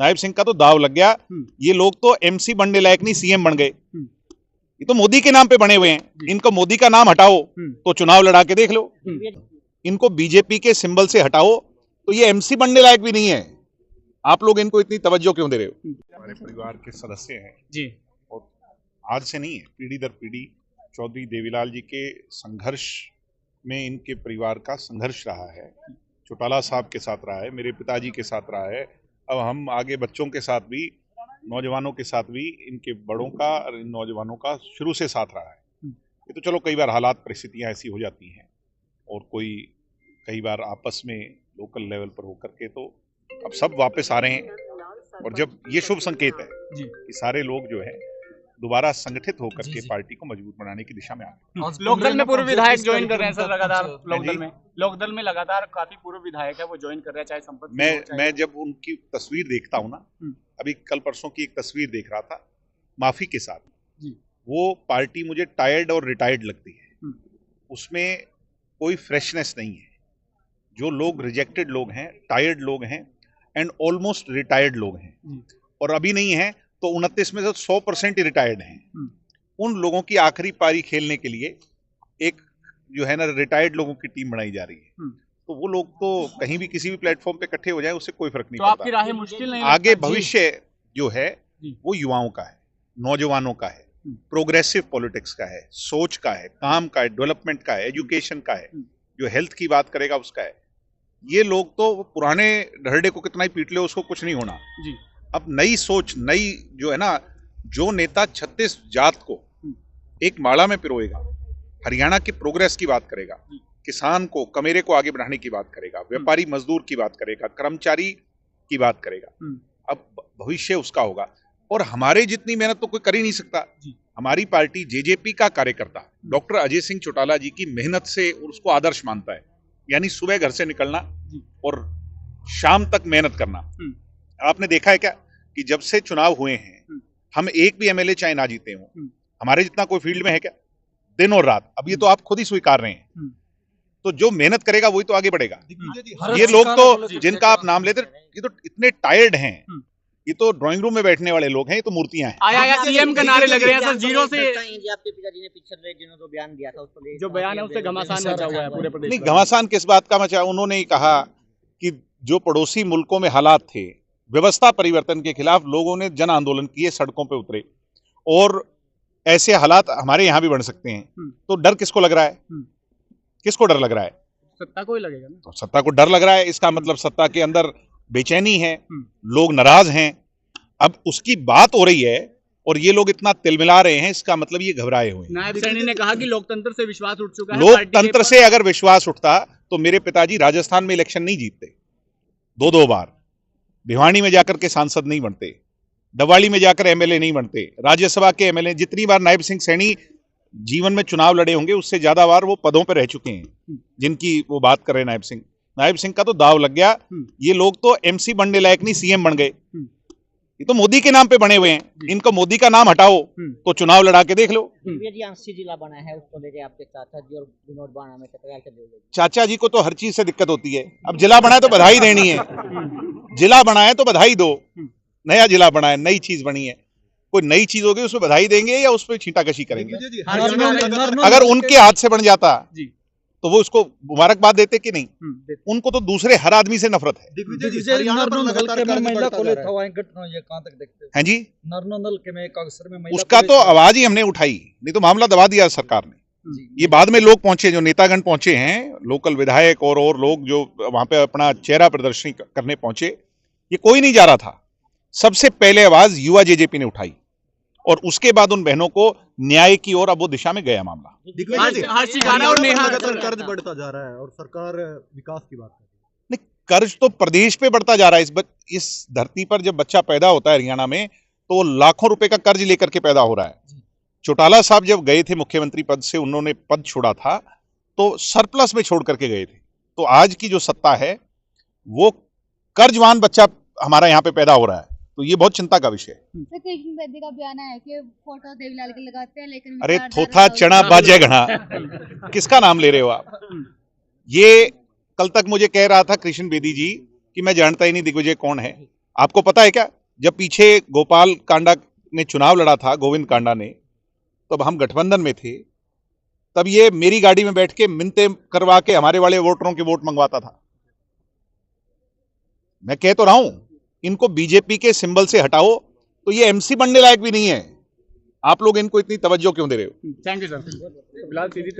नायब सिंह का तो दाव लग गया। ये लोग तो एमसी बनने लायक नहीं, सीएम बन गए। ये तो मोदी के नाम पे बने हुए हैं। इनको मोदी का नाम हटाओ तो चुनाव लड़ा के देख लो। इनको बीजेपी के सिंबल से हटाओ तो ये एमसी बनने लायक भी नहीं है। आप लोग इनको इतनी तवज्जो क्यों दे रहे हो? हमारे परिवार के सदस्य हैं जी, और आज से नहीं है, पीढ़ी दर पीढ़ी चौधरी देवीलाल जी के संघर्ष में इनके परिवार का संघर्ष रहा है। चौटाला साहब के साथ रहा है, मेरे पिताजी के साथ रहा है, अब हम आगे बच्चों के साथ भी, नौजवानों के साथ भी इनके बड़ों का और इन नौजवानों का शुरू से साथ रहा है। ये तो चलो कई बार हालात परिस्थितियां ऐसी हो जाती हैं और कोई कई बार आपस में लोकल लेवल पर होकर के तो अब सब वापस आ रहे हैं, और जब ये शुभ संकेत है कि सारे लोग जो है दोबारा संगठित होकर के पार्टी को मजबूत बनाने की दिशा में आ रहे हैं। लोकदल में पूर्व विधायक ज्वाइन कर रहे हैं सर, लगातार लोकदल में लगातार काफी पूर्व विधायक है वो ज्वाइन कर रहे हैं, चाहे संपत्ति। मैं जब उनकी तस्वीर देखता हूँ ना, अभी कल परसों की एक तस्वीर देख रहा था माफी के साथ, वो पार्टी मुझे टायर्ड और रिटायर्ड लगती है। उसमें कोई फ्रेशनेस नहीं है। जो लोग रिजेक्टेड लोग हैं, टायर्ड लोग हैं एंड ऑलमोस्ट रिटायर्ड लोग हैं, और अभी नहीं है तो 29 में से 100% ही रिटायर्ड हैं। उन लोगों की आखिरी पारी खेलने के लिए एक जो है ना रिटायर्ड लोगों की टीम बनाई जा रही है। तो वो लोग तो कहीं भी किसी भी प्लेटफॉर्म पे इकट्ठे हो जाए उससे कोई फर्क नहीं तो पड़ता। आपकी राह मुश्किल नहीं आगे भविष्य जो है वो युवाओं का है, नौजवानों का है, प्रोग्रेसिव पॉलिटिक्स का है, सोच का है, काम का है, डेवलपमेंट का है, एजुकेशन का है, जो हेल्थ की बात करेगा उसका है। ये लोग तो पुराने ढरडे को कितना ही पीट ले उसको कुछ नहीं होना जी। अब नई सोच, नई जो है ना, जो नेता 36 जात को एक माला में पिरोएगा, हरियाणा की प्रोग्रेस की बात करेगा, किसान को, कमेरे को आगे बढ़ाने की बात करेगा, व्यापारी मजदूर की बात करेगा, कर्मचारी की बात करेगा, अब भविष्य उसका होगा। और हमारे जितनी मेहनत तो कोई कर ही नहीं सकता। हमारी पार्टी जेजेपी का कार्यकर्ता डॉक्टर अजय सिंह चौटाला जी की मेहनत से उसको आदर्श मानता है, यानी सुबह घर से निकलना और शाम तक मेहनत करना। आपने देखा है क्या कि जब से चुनाव हुए हैं हम एक भी एमएलए चाहे ना जीते हों, हमारे जितना कोई फील्ड में है क्या? दिन और रात। अब ये तो आप खुद ही स्वीकार रहे हैं। तो जो मेहनत करेगा वही तो आगे बढ़ेगा। ये लोग तो जिनका आप नाम लेते, ये तो इतने टायर्ड हैं, ये तो ड्राइंग रूम में बैठने वाले लोग हैं, ये तो मूर्तियां हैं। आया सीएम के नारे लग रहे हैं सर, जीरो से। आपके पिताजी ने पिछले दिनों जो बयान दिया था उसको, जो बयान है उससे घमासान मचा हुआ है पूरे प्रदेश में। नहीं, घमासान किस बात का मचा? उन्होंने ही कहा कि जो पड़ोसी मुल्कों में हालात थे, व्यवस्था परिवर्तन के खिलाफ लोगों ने जन आंदोलन किए, सड़कों पे उतरे, और ऐसे हालात हमारे यहाँ भी बन सकते हैं। तो डर किसको लग रहा है? किसको डर लग रहा है? सत्ता को ही लगेगा ना। तो सत्ता को डर लग रहा है, इसका मतलब सत्ता के अंदर बेचैनी है, लोग नाराज हैं। अब उसकी बात हो रही है और ये लोग इतना तिलमिला रहे हैं, इसका मतलब ये घबराए हुए हैं। नायब सैनी ने कहा कि लोकतंत्र से विश्वास उठ चुका है। लोकतंत्र से अगर विश्वास उठता तो मेरे पिताजी राजस्थान में इलेक्शन नहीं जीतते, दो बार। भिवानी में जाकर के सांसद नहीं बनते, दवाड़ी में जाकर एमएलए नहीं बनते, राज्यसभा के एमएलए। जितनी बार नायब सिंह सैनी जीवन में चुनाव लड़े होंगे उससे ज्यादा बार वो पदों पर रह चुके हैं जिनकी वो बात कर रहे हैं नायब सिंह। नायब सिंह का तो दाव लग गया। ये लोग तो एमसी बनने लायक नहीं, सीएम बन गए। ये तो मोदी के नाम पे बने हुए हैं। इनको मोदी का नाम हटाओ तो चुनाव लड़ा के देख लो। जिला बना है उसको लेके आपके चाचा जी और विनोद बाणा में चाचा जी को तो हर चीज से दिक्कत होती है। अब जिला बना है तो बधाई देनी है, जिला बना है तो बधाई दो। नया जिला बना है, नई चीज बनी है, कोई नई चीज होगी उसमें बधाई देंगे या उस पर छींटाकशी करेंगे? अगर उनके हाथ से बन जाता तो वो उसको मुबारकबाद देते कि नहीं? उनको तो दूसरे हर आदमी से नफरत है। हैं जी, उसका तो आवाज ही हमने उठाई, नहीं तो मामला दबा दिया सरकार ने। ये बाद में लोग पहुंचे, जो नेतागण पहुंचे हैं, लोकल विधायक और लोग जो वहां पे अपना चेहरा प्रदर्शनी करने पहुंचे, ये कोई नहीं जा रहा था। सबसे पहले आवाज युवा जेजेपी ने उठाई और उसके बाद उन बहनों को न्याय की ओर अब वो दिशा में गया मामला। कर्ज बढ़ता जा रहा है और सरकार विकास की बात कर रही है। नहीं, कर्ज तो प्रदेश पे बढ़ता जा रहा है। इस धरती पर जब बच्चा पैदा होता है हरियाणा में तो वो लाखों रुपए का कर्ज लेकर के पैदा हो रहा है। चौटाला साहब जब गए थे मुख्यमंत्री पद से, उन्होंने पद छोड़ा था तो सरप्लस में छोड़ करके गए थे। तो आज की जो सत्ता है वो कर्जवान बच्चा हमारा यहाँ पे पैदा हो रहा है, तो ये बहुत चिंता का विषय है। कृष्ण बेदी का बयान है कि फोटो देवीलाल के लगाते हैं, लेकिन अरे थोथा चना बाजे घना, किसका नाम ले रहे हो आप? ये कल तक मुझे कह रहा था कृष्ण बेदी जी कि मैं जानता ही नहीं दिग्विजय कौन है। आपको पता है क्या, जब पीछे गोपाल कांडा ने चुनाव लड़ा था, गोविंद कांडा ने, तब हम गठबंधन में थे, तब ये मेरी गाड़ी में बैठ के मिन्नतें करवा के हमारे वाले वोटरों के वोट मंगवाता था। मैं कह तो रहा हूं, इनको बीजेपी के सिंबल से हटाओ तो ये एमसी बनने लायक भी नहीं है। आप लोग इनको इतनी तवज्जो क्यों दे रहे हो? Thank you sir. फिलहाल सीधी